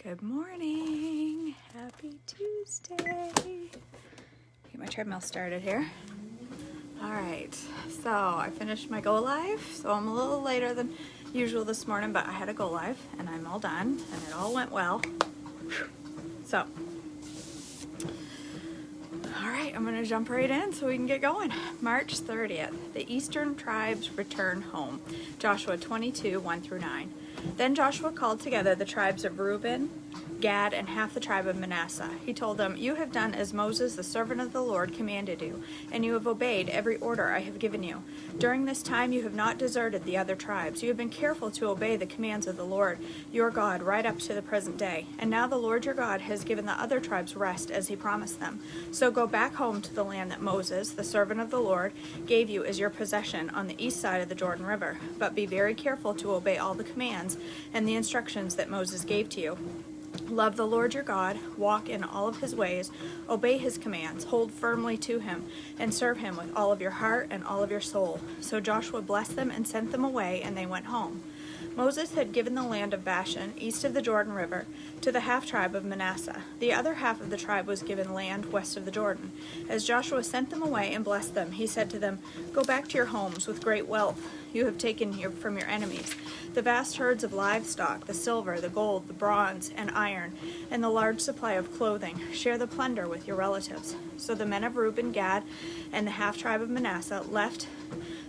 Good morning. Happy Tuesday. Get my treadmill started here. All right, so I finished my go live. So I'm a little later than usual this morning, but I had a go live and I'm all done and it all went well. So, all right, I'm gonna jump right in so we can get going. March 30th, the eastern tribes return home. Joshua 22, 1-9. Then Joshua called together the tribes of Reuben, Gad, and half the tribe of Manasseh. He told them, "You have done as Moses, the servant of the Lord, commanded you, and you have obeyed every order I have given you. During this time you have not deserted the other tribes. You have been careful to obey the commands of the Lord, your God, right up to the present day. And now the Lord your God has given the other tribes rest as he promised them. So go back home to the land that Moses, the servant of the Lord, gave you as your possession on the east side of the Jordan River. But be very careful to obey all the commands and the instructions that Moses gave to you. Love the Lord your God, walk in all of his ways, obey his commands, hold firmly to him, and serve him with all of your heart and all of your soul." So Joshua blessed them and sent them away, and they went home. Moses had given the land of Bashan, east of the Jordan River, to the half-tribe of Manasseh. The other half of the tribe was given land west of the Jordan. As Joshua sent them away and blessed them, he said to them, "Go back to your homes with great wealth you have taken here from your enemies, the vast herds of livestock, the silver, the gold, the bronze, and iron, and the large supply of clothing. Share the plunder with your relatives." So the men of Reuben, Gad, and the half-tribe of Manasseh left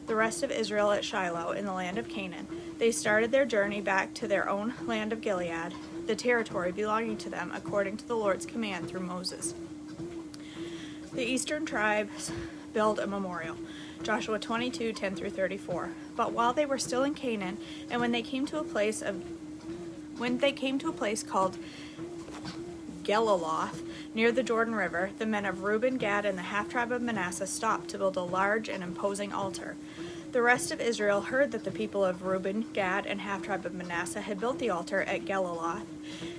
the rest of Israel at Shiloh in the land of Canaan. They started their journey back to their own land of Gilead, the territory belonging to them according to the Lord's command through Moses. The eastern tribes build a memorial. Joshua 22, 10-34. But while they were still in Canaan, and when they came to a place called Geliloth, near the Jordan River, the men of Reuben, Gad, and the half-tribe of Manasseh stopped to build a large and imposing altar. The rest of Israel heard that the people of Reuben, Gad, and half-tribe of Manasseh had built the altar at Geliloth,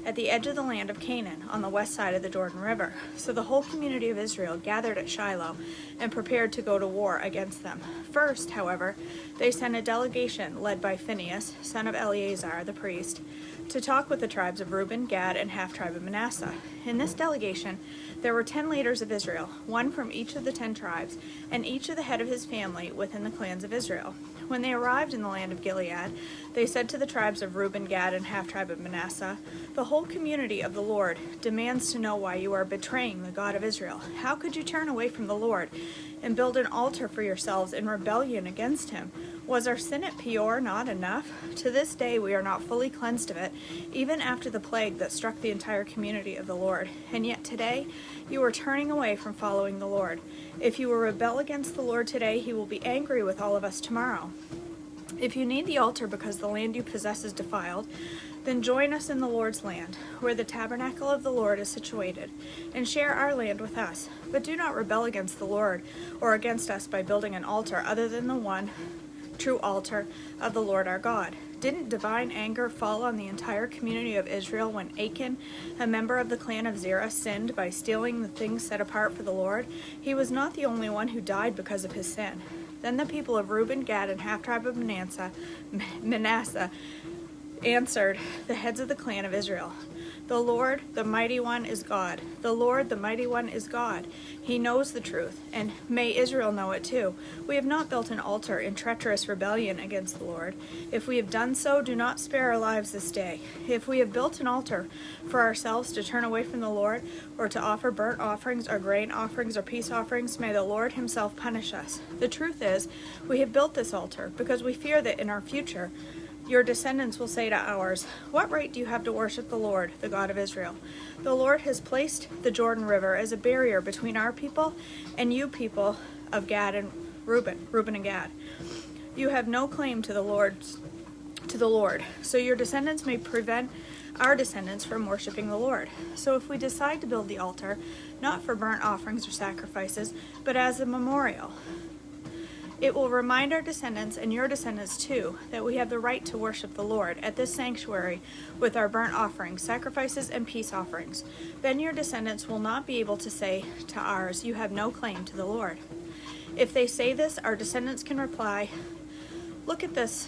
at the edge of the land of Canaan, on the west side of the Jordan River. So the whole community of Israel gathered at Shiloh and prepared to go to war against them. First, however, they sent a delegation led by Phinehas, son of Eleazar the priest, to talk with the tribes of Reuben, Gad, and half-tribe of Manasseh. In this delegation, there were 10 leaders of Israel, one from each of the 10 tribes, and each of the head of his family within the clans of Israel. When they arrived in the land of Gilead, they said to the tribes of Reuben, Gad, and half-tribe of Manasseh, "The whole community of the Lord demands to know why you are betraying the God of Israel. How could you turn away from the Lord and build an altar for yourselves in rebellion against him? Was our sin at Peor not enough? To this day we are not fully cleansed of it, even after the plague that struck the entire community of the Lord. And yet today you are turning away from following the Lord. If you will rebel against the Lord today, he will be angry with all of us tomorrow. If you need the altar because the land you possess is defiled, then join us in the Lord's land, where the tabernacle of the Lord is situated, and share our land with us. But do not rebel against the Lord or against us by building an altar other than the one true altar of the Lord our God. Didn't divine anger fall on the entire community of Israel when Achan, a member of the clan of Zerah, sinned by stealing the things set apart for the Lord? He was not the only one who died because of his sin." Then the people of Reuben, Gad, and half-tribe of Manasseh answered the heads of the clan of Israel, "The Lord, the mighty one, is God. The Lord, the mighty one, is God. He knows the truth, and may Israel know it too. We have not built an altar in treacherous rebellion against the Lord. If we have done so, do not spare our lives this day. If we have built an altar for ourselves to turn away from the Lord, or to offer burnt offerings or grain offerings or peace offerings, may the Lord himself punish us. The truth is, we have built this altar because we fear that in our future your descendants will say to ours, 'What right do you have to worship the Lord, the God of Israel? The Lord has placed the Jordan River as a barrier between our people and you people of Gad and Reuben and Gad. You have no claim to the Lord, so your descendants may prevent our descendants from worshiping the Lord. So if we decide to build the altar, not for burnt offerings or sacrifices, but as a memorial, it will remind our descendants and your descendants too that we have the right to worship the Lord at this sanctuary with our burnt offerings, sacrifices, and peace offerings. Then your descendants will not be able to say to ours, 'You have no claim to the Lord.' If they say this, our descendants can reply, 'Look at this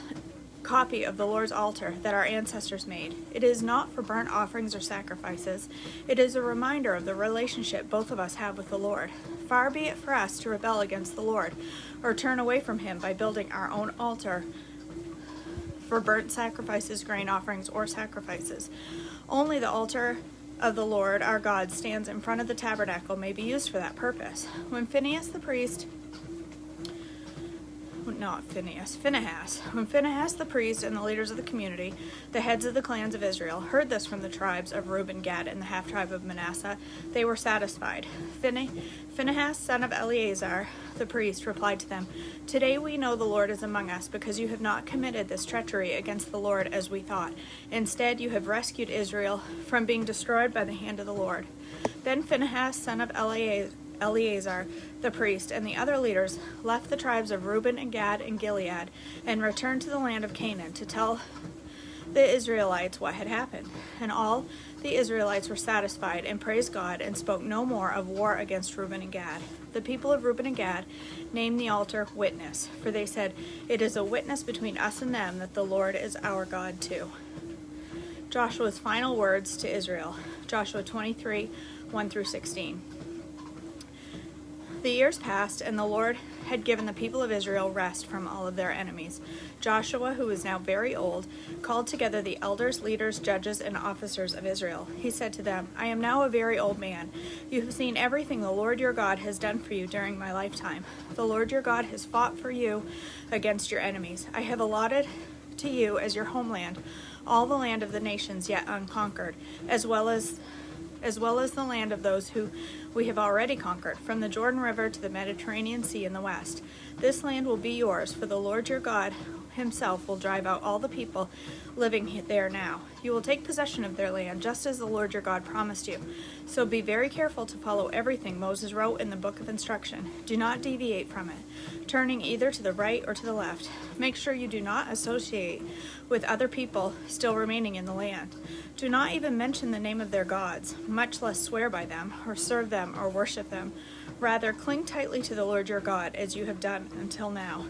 copy of the Lord's altar that our ancestors made. It is not for burnt offerings or sacrifices. It is a reminder of the relationship both of us have with the Lord. Far be it for us to rebel against the Lord or turn away from him by building our own altar for burnt sacrifices, grain offerings, or sacrifices. Only the altar of the Lord our God stands in front of the tabernacle may be used for that purpose. When Phinehas the priest the priest and the leaders of the community, the heads of the clans of Israel, heard this from the tribes of Reuben, Gad, and the half-tribe of Manasseh, they were satisfied. Phinehas, son of Eleazar, the priest, replied to them, "Today we know the Lord is among us, because you have not committed this treachery against the Lord as we thought. Instead, you have rescued Israel from being destroyed by the hand of the Lord." Then Phinehas, son of Eleazar, the priest, and the other leaders left the tribes of Reuben and Gad and Gilead and returned to the land of Canaan to tell the Israelites what had happened. And all the Israelites were satisfied and praised God and spoke no more of war against Reuben and Gad. The people of Reuben and Gad named the altar Witness, for they said, "It is a witness between us and them that the Lord is our God too." Joshua's final words to Israel. Joshua 23, 1-16. The years passed, and the Lord had given the people of Israel rest from all of their enemies. Joshua, who was now very old, called together the elders, leaders, judges, and officers of Israel. He said to them, "I am now a very old man. You have seen everything the Lord your God has done for you during my lifetime. The Lord your God has fought for you against your enemies. I have allotted to you as your homeland all the land of the nations yet unconquered, as well as the land of those who we have already conquered, from the Jordan River to the Mediterranean Sea in the west. This land will be yours, for the Lord your God himself will drive out all the people living there now. You will take possession of their land, just as the Lord your God promised you. So be very careful to follow everything Moses wrote in the book of instruction. Do not deviate from it, turning either to the right or to the left. Make sure you do not associate with other people still remaining in the land. Do not even mention the name of their gods, much less swear by them, or serve them, or worship them. Rather, cling tightly to the Lord your God, as you have done until now.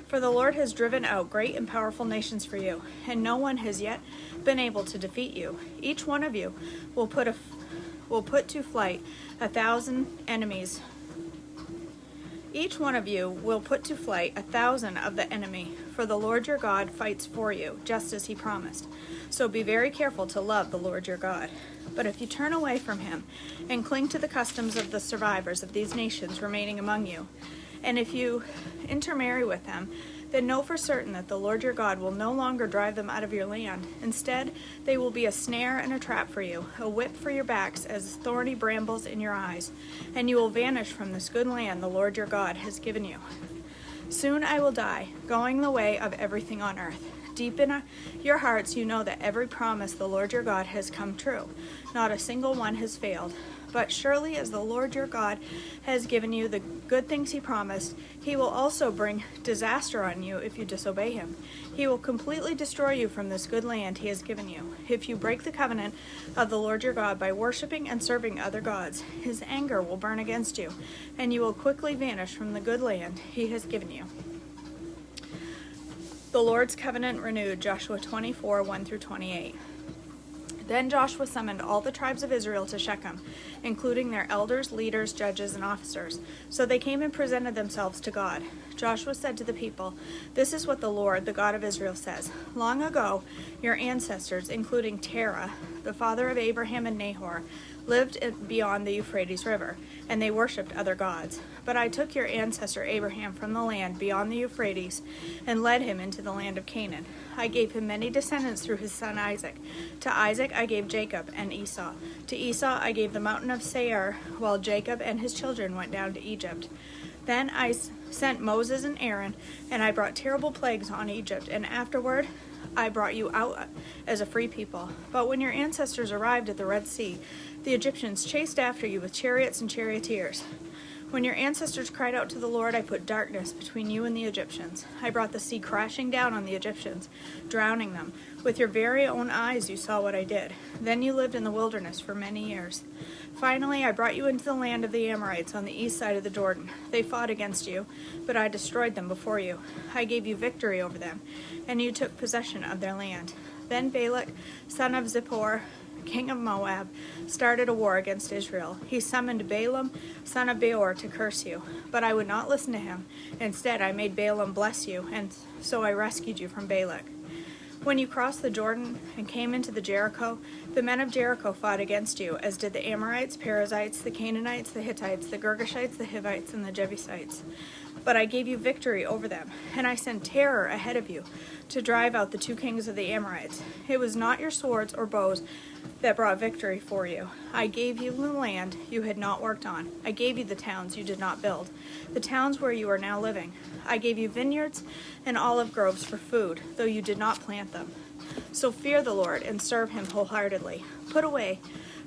For the Lord has driven out great and powerful nations for you, and no one has yet been able to defeat you. Each one of you will put to flight 1,000 enemies. Each one of you will put to flight 1,000 of the enemy, for the Lord your God fights for you, just as he promised. So be very careful to love the Lord your God. But if you turn away from him and cling to the customs of the survivors of these nations remaining among you, and if you intermarry with them, then know for certain that the Lord your God will no longer drive them out of your land. Instead, they will be a snare and a trap for you, a whip for your backs, as thorny brambles in your eyes, and you will vanish from this good land the Lord your God has given you. Soon I will die, going the way of everything on earth. Deep in your hearts you know that every promise the Lord your God has come true. Not a single one has failed. But surely as the Lord your God has given you the good things he promised, he will also bring disaster on you if you disobey him. He will completely destroy you from this good land he has given you. If you break the covenant of the Lord your God by worshiping and serving other gods, his anger will burn against you, and you will quickly vanish from the good land he has given you." The Lord's covenant renewed, Joshua 24, 1-28. Then Joshua summoned all the tribes of Israel to Shechem, including their elders, leaders, judges, and officers. So they came and presented themselves to God. Joshua said to the people, "This is what the Lord, the God of Israel, says. Long ago, your ancestors, including Terah, the father of Abraham and Nahor, lived beyond the Euphrates River, and they worshipped other gods. But I took your ancestor Abraham from the land beyond the Euphrates and led him into the land of Canaan. I gave him many descendants through his son Isaac. To Isaac I gave Jacob and Esau. To Esau I gave the mountain of Seir, while Jacob and his children went down to Egypt. Then I sent Moses and Aaron, and I brought terrible plagues on Egypt, and afterward I brought you out as a free people. But when your ancestors arrived at the Red Sea, the Egyptians chased after you with chariots and charioteers. When your ancestors cried out to the Lord, I put darkness between you and the Egyptians. I brought the sea crashing down on the Egyptians, drowning them. With your very own eyes you saw what I did. Then you lived in the wilderness for many years. Finally, I brought you into the land of the Amorites on the east side of the Jordan. They fought against you, but I destroyed them before you. I gave you victory over them, and you took possession of their land. Then Balak, son of Zippor, king of Moab, started a war against Israel. He summoned Balaam, son of Beor, to curse you, but I would not listen to him. Instead, I made Balaam bless you, and so I rescued you from Balak. When you crossed the Jordan and came into the Jericho, the men of Jericho fought against you, as did the Amorites, Perizzites, the Canaanites, the Hittites, the Girgashites, the Hivites, and the Jebusites. But I gave you victory over them, and I sent terror ahead of you to drive out the 2 kings of the Amorites. It was not your swords or bows that brought victory for you. I gave you the land you had not worked on. I gave you the towns you did not build, the towns where you are now living. I gave you vineyards and olive groves for food, though you did not plant them. So fear the Lord and serve him wholeheartedly. Put away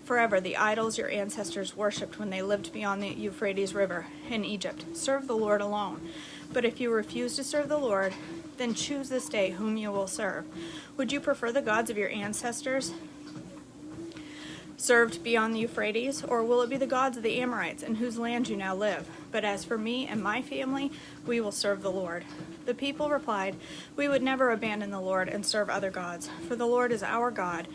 forever the idols your ancestors worshipped when they lived beyond the Euphrates River in Egypt. Serve the Lord alone. But if you refuse to serve the Lord, then choose this day whom you will serve. Would you prefer the gods of your ancestors served beyond the Euphrates, or will it be the gods of the Amorites in whose land you now live? But as for me and my family, we will serve the Lord. The people replied, we would never abandon the Lord and serve other gods, for the Lord is our God.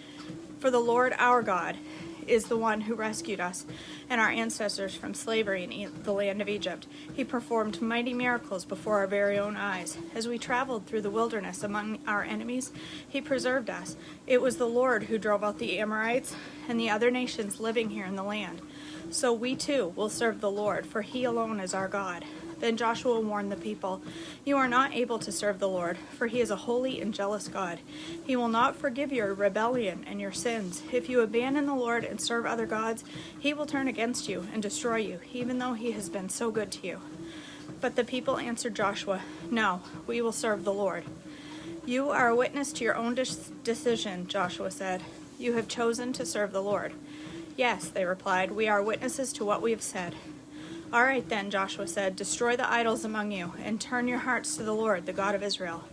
For the Lord our God is the one who rescued us and our ancestors from slavery in the land of Egypt. He performed mighty miracles before our very own eyes. As we traveled through the wilderness among our enemies, he preserved us. It was the Lord who drove out the Amorites and the other nations living here in the land. So we too will serve the Lord, for he alone is our God. Then Joshua warned the people, you are not able to serve the Lord, for he is a holy and jealous God. He will not forgive your rebellion and your sins. If you abandon the Lord and serve other gods, he will turn against you and destroy you, even though he has been so good to you. But the people answered Joshua, no, we will serve the Lord. You are a witness to your own decision, Joshua said. You have chosen to serve the Lord. Yes, they replied, we are witnesses to what we have said. All right then, Joshua said, destroy the idols among you, and turn your hearts to the Lord, the God of Israel.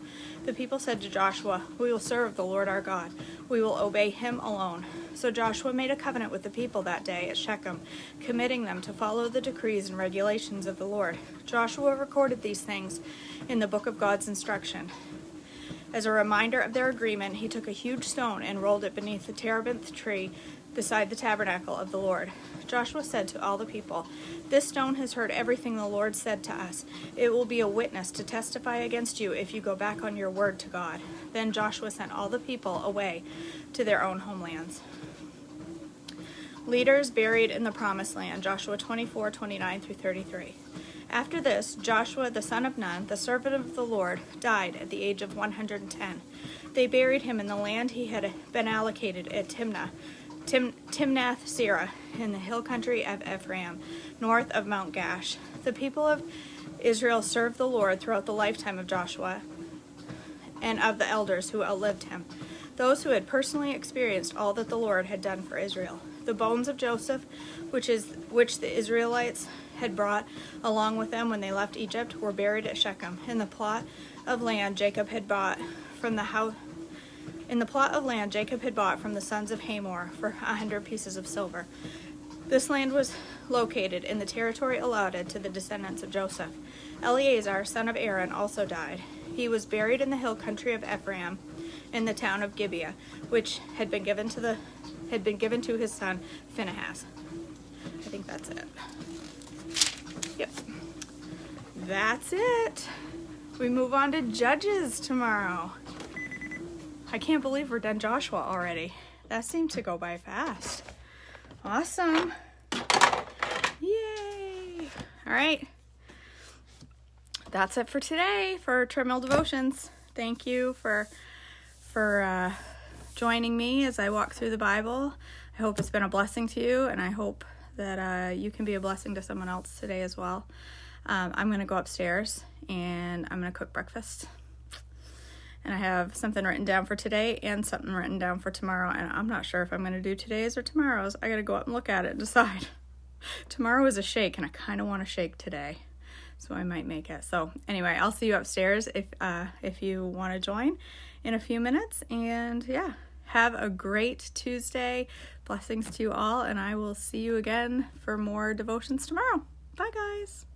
The people said to Joshua, we will serve the Lord our God. We will obey him alone. So Joshua made a covenant with the people that day at Shechem, committing them to follow the decrees and regulations of the Lord. Joshua recorded these things in the book of God's instruction. As a reminder of their agreement, he took a huge stone and rolled it beneath the terebinth tree beside the tabernacle of the Lord. Joshua said to all the people, this stone has heard everything the Lord said to us. It will be a witness to testify against you if you go back on your word to God. Then Joshua sent all the people away to their own homelands. Leaders buried in the promised land, Joshua 24:29-33. After this, Joshua the son of Nun, the servant of the Lord, died at the age of 110. They buried him in the land he had been allocated at Timnath-Serah, in the hill country of Ephraim, north of Mount Gash. The people of Israel served the Lord throughout the lifetime of Joshua and of the elders who outlived him, those who had personally experienced all that the Lord had done for Israel. The bones of Joseph, which the Israelites had brought along with them when they left Egypt, were buried at Shechem, in the plot of land Jacob had bought from the sons of Hamor for 100 pieces of silver. This land was located in the territory allotted to the descendants of Joseph. Eleazar, son of Aaron, also died. He was buried in the hill country of Ephraim, in the town of Gibeah, which had been given to his son Phinehas. I think that's it. Yep. That's it. We move on to Judges tomorrow. I can't believe we're done Joshua already. That seemed to go by fast. Awesome. Yay. All right. That's it for today for Treadmill Devotions. Thank you for joining me as I walk through the Bible. I hope it's been a blessing to you, and I hope that you can be a blessing to someone else today as well. I'm going to go upstairs, and I'm going to cook breakfast. And I have something written down for today and something written down for tomorrow, and I'm not sure if I'm going to do today's or tomorrow's. I got to go up and look at it and decide. Tomorrow is a shake, and I kind of want to shake today, so I might make it. So anyway, I'll see you upstairs if you want to join in a few minutes. And yeah, have a great Tuesday. Blessings to you all, and I will see you again for more devotions tomorrow. Bye, guys.